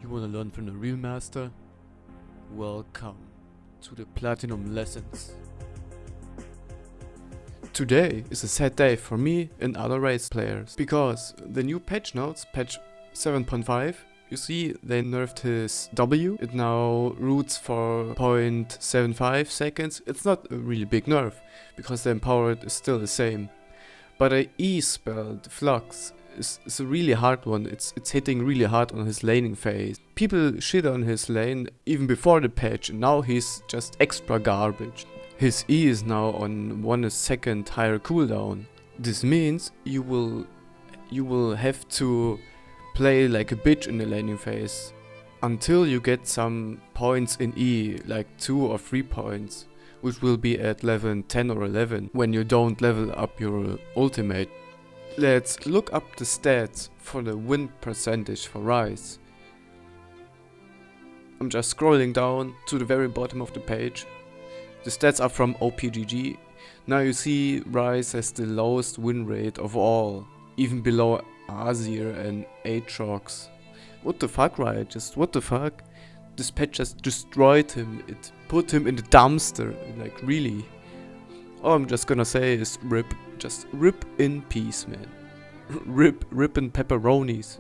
You wanna learn from the real master? Welcome to the Platinum Lessons. Today is a sad day for me and other Ryze players, because the new patch notes, patch 7.5, you see they nerfed his W. It now roots for 0.75 seconds. It's not a really big nerf, because the empowered is still the same. But a E spell, the Flux, is a really hard one. It's hitting really hard on his laning phase. People shit on his lane even before the patch, and now he's just extra garbage. His E is now on 1 second higher cooldown. This means you will have to play like a bitch in the laning phase until you get some points in E, like 2 or 3 points, which will be at level 10 or 11 when you don't level up your ultimate. Let's look up the stats for the win percentage for Ryze. I'm just scrolling down to the very bottom of the page. The stats are from OPGG. Now you see Ryze has the lowest win rate of all, even below Azir and Aatrox. What the fuck, Riot? Just what the fuck? This patch just destroyed him. It put him in the dumpster, like really. All I'm just gonna say is rip. Just rip in peace, man. Rip in pepperonis.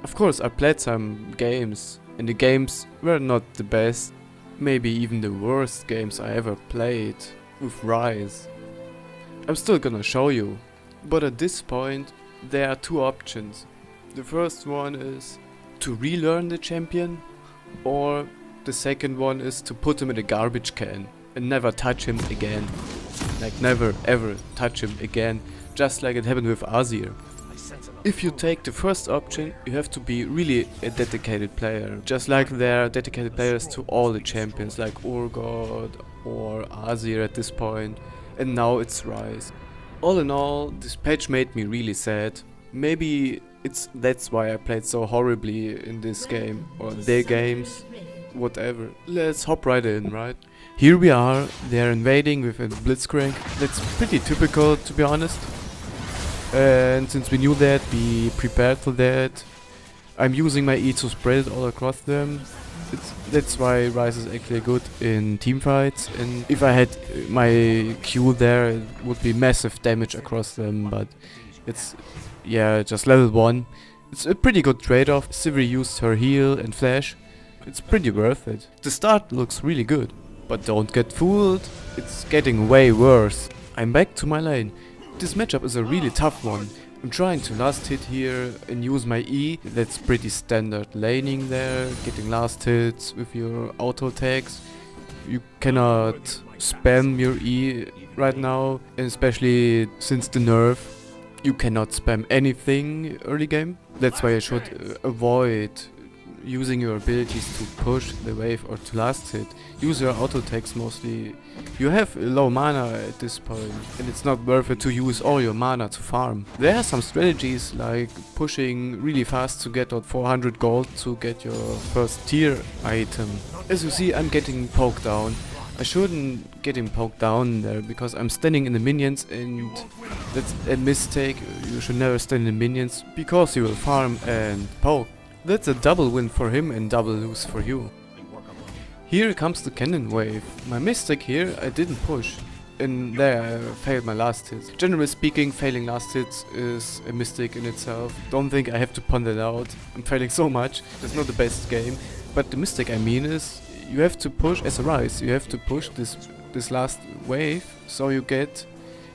Of course, I played some games, and the games were not the best. Maybe even the worst games I ever played with Ryze. I'm still gonna show you. But at this point, there are 2 options. The first one is to relearn the champion, or the second one is to put him in a garbage can and never touch him again. Like never ever touch him again, just like it happened with Azir. If you take the first option, you have to be really a dedicated player. Just like there are dedicated players to all the champions, like Urgot or Azir at this point, and now it's Ryze. All in all, this patch made me really sad. Maybe that's why I played so horribly in this game, or their games, whatever. Let's hop right in, right? Here we are, they're invading with a blitzcrank. That's pretty typical, to be honest. And since we knew that, we prepared for that. I'm using my E to spread it all across them. That's why Ryze is actually good in teamfights. And if I had my Q there, it would be massive damage across them. But it's, yeah, just level 1. It's a pretty good trade-off. Sivir used her heal and flash. It's pretty worth it. The start looks really good. But don't get fooled, it's getting way worse. I'm back to my lane. This matchup is a really tough one. I'm trying to last hit here and use my E. That's pretty standard laning there, getting last hits with your auto attacks. You cannot spam your E right now, and especially since the nerf. You cannot spam anything early game. That's why I should avoid using your abilities to push the wave or to last hit. Use your auto attacks mostly. You have low mana at this point, and it's not worth it to use all your mana to farm. There are some strategies like pushing really fast to get out 400 gold to get your first tier item. As you see, I'm getting poked down. I shouldn't get him poked down there because I'm standing in the minions, and that's a mistake. You should never stand in the minions because you will farm and poke. That's a double win for him and double lose for you. Here comes the cannon wave. My mistake here, I didn't push. And there I failed my last hit. Generally speaking, failing last hits is a mistake in itself. Don't think I have to point it out. I'm failing so much. That's not the best game. But the mistake I mean is, you have to push as a Ryze. You have to push this last wave so you get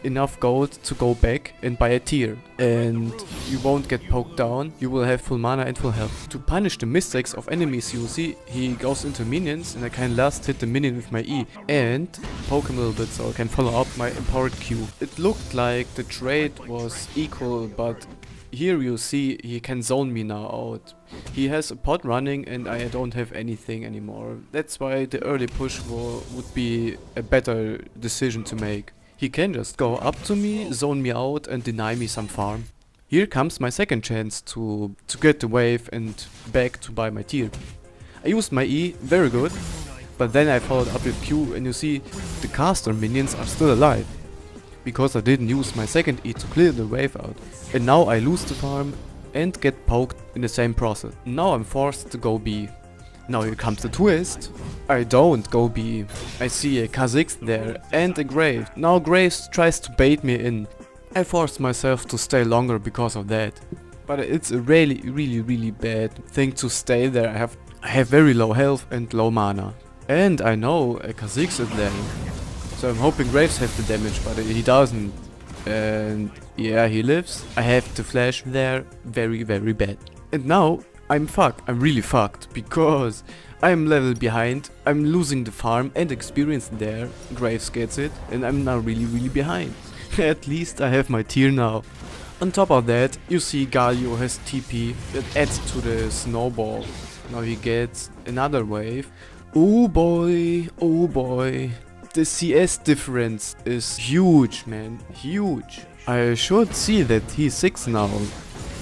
enough gold to go back and buy a tier, and you won't get poked down. You will have full mana and full health. To punish the mistakes of enemies, you see he goes into minions, and I can last hit the minion with my E and poke him a little bit so I can follow up my empowered Q. It looked like the trade was equal, but here you see he can zone me now out. He has a pod running and I don't have anything anymore. That's why the early push would be a better decision to make. He can just go up to me, zone me out and deny me some farm. Here comes my second chance to get the wave and back to buy my tier. I used my E, very good, but then I followed up with Q, and you see the caster minions are still alive. Because I didn't use my second E to clear the wave out. And now I lose the farm and get poked in the same process. Now I'm forced to go B. Now here comes the twist. I don't go B. I see a Kha'Zix there and a Graves. Now Graves tries to bait me in. I forced myself to stay longer because of that. But it's a really bad thing to stay there. I have very low health and low mana. And I know a Kha'Zix is there. So I'm hoping Graves has the damage, but he doesn't. And yeah, he lives. I have to flash there very bad. And now I'm fucked. I'm really fucked because I'm level behind. I'm losing the farm and experience there. Graves gets it and I'm now really behind. At least I have my tier now. On top of that, you see Galio has TP that adds to the snowball. Now he gets another wave. Oh boy, oh boy. The CS difference is huge, man, huge. I should see that he's 6 now.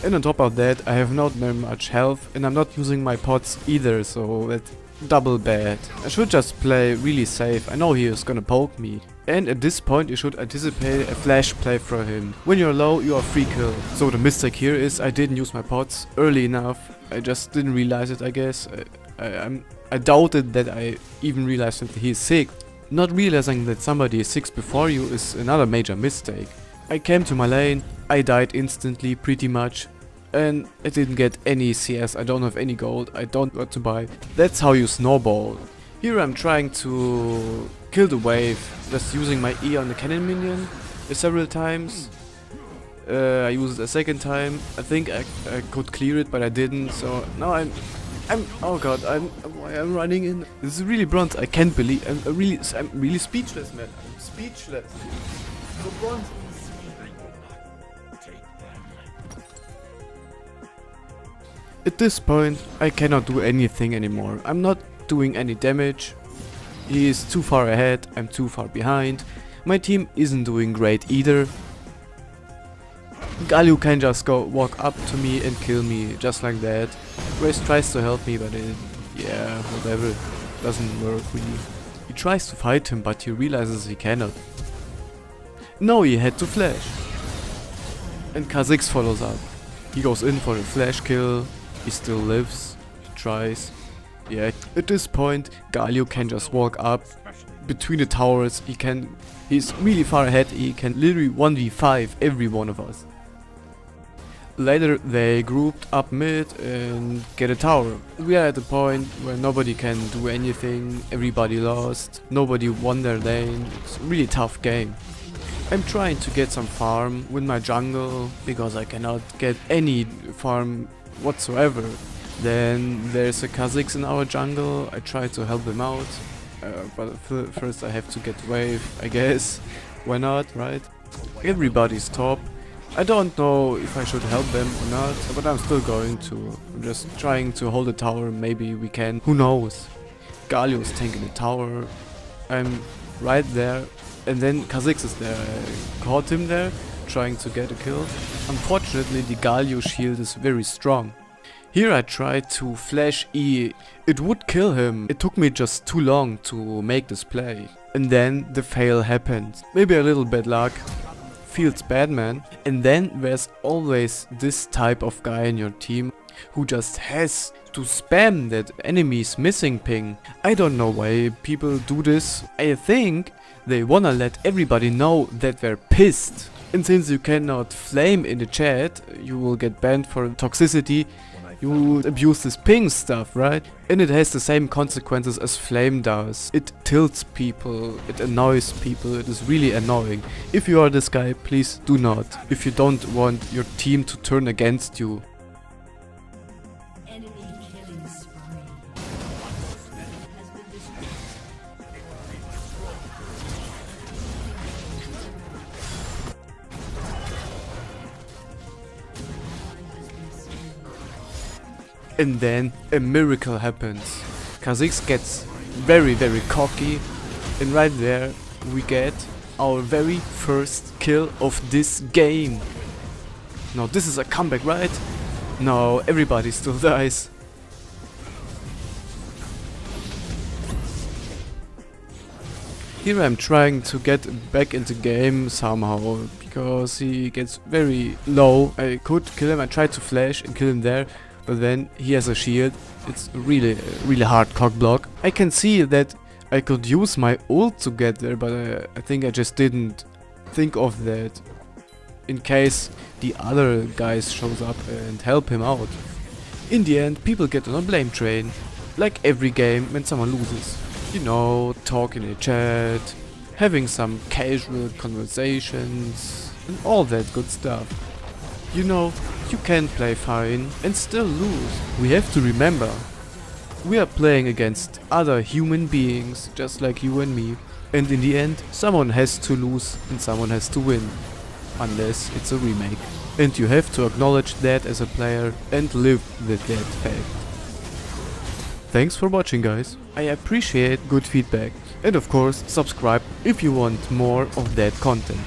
And on top of that, I have not very much health and I'm not using my pots either, so that's double bad. I should just play really safe. I know he is gonna poke me. And at this point you should anticipate a flash play for him. When you're low, you are free kill. So the mistake here is I didn't use my pots early enough. I just didn't realize it, I guess. I doubted that I even realized that he's sick. Not realizing that somebody is 6 before you is another major mistake. I came to my lane, I died instantly pretty much. And I didn't get any CS, I don't have any gold, I don't know what to buy. That's how you snowball. Here I'm trying to kill the wave, just using my E on the cannon minion several times. I used it a second time. I think I could clear it, but I didn't. So now I'm oh god, I'm running in. This is really bronze. I can't believe. I'm really speechless, man. I'm speechless. So bronze. At this point, I cannot do anything anymore. I'm not doing any damage. He is too far ahead, I'm too far behind. My team isn't doing great either. Galio can just walk up to me and kill me, just like that. Ryze tries to help me, but yeah, whatever, doesn't work really. He tries to fight him, but he realizes he cannot. Now he had to flash. And Kha'Zix follows up. He goes in for a flash kill. He still lives. He tries. Yeah, at this point, Galio can just walk up between the towers. He's really far ahead. He can literally 1v5 every one of us. Later, they grouped up mid and get a tower. We are at the point where nobody can do anything. Everybody lost. Nobody won their lane. It's a really tough game. I'm trying to get some farm with my jungle because I cannot get any farm whatsoever. Then there's a Kha'Zix in our jungle. I try to help him out, but first I have to get wave, I guess. Why not, right? Everybody's top. I don't know if I should help them or not, but I'm still going to. I'm just trying to hold the tower, maybe we can, who knows. Galio's tanking the tower. I'm right there, and then Kha'Zix is there. I caught him there, trying to get a kill. Unfortunately, the Galio shield is very strong. Here I tried to flash E. It would kill him. It took me just too long to make this play. And then the fail happened. Maybe a little bad luck. Feels bad, man. And then there's always this type of guy in your team who just has to spam that enemy's missing ping. I don't know why people do this. I think they wanna let everybody know that they're pissed. And since you cannot flame in the chat, you will get banned for toxicity. You would abuse this ping stuff, right? And it has the same consequences as flame does. It tilts people, it annoys people, it is really annoying. If you are this guy, please do not. If you don't want your team to turn against you. And then a miracle happens. Kha'Zix gets very cocky, and right there we get our very first kill of this game. Now this is a comeback, right? No, everybody still dies. Here I'm trying to get back into game somehow, because he gets very low. I could kill him, I tried to flash and kill him there, but then he has a shield. It's really hard cock block. I can see that I could use my ult to get there, but I think I just didn't think of that in case the other guys shows up and help him out. In the end, people get on a blame train, like every game when someone loses. You know, talk in a chat, having some casual conversations, and all that good stuff. You know, you can play fine and still lose. We have to remember, we are playing against other human beings just like you and me. And in the end, someone has to lose and someone has to win. Unless it's a remake. And you have to acknowledge that as a player and live with that fact. Thanks for watching, guys. I appreciate good feedback. And of course, subscribe if you want more of that content.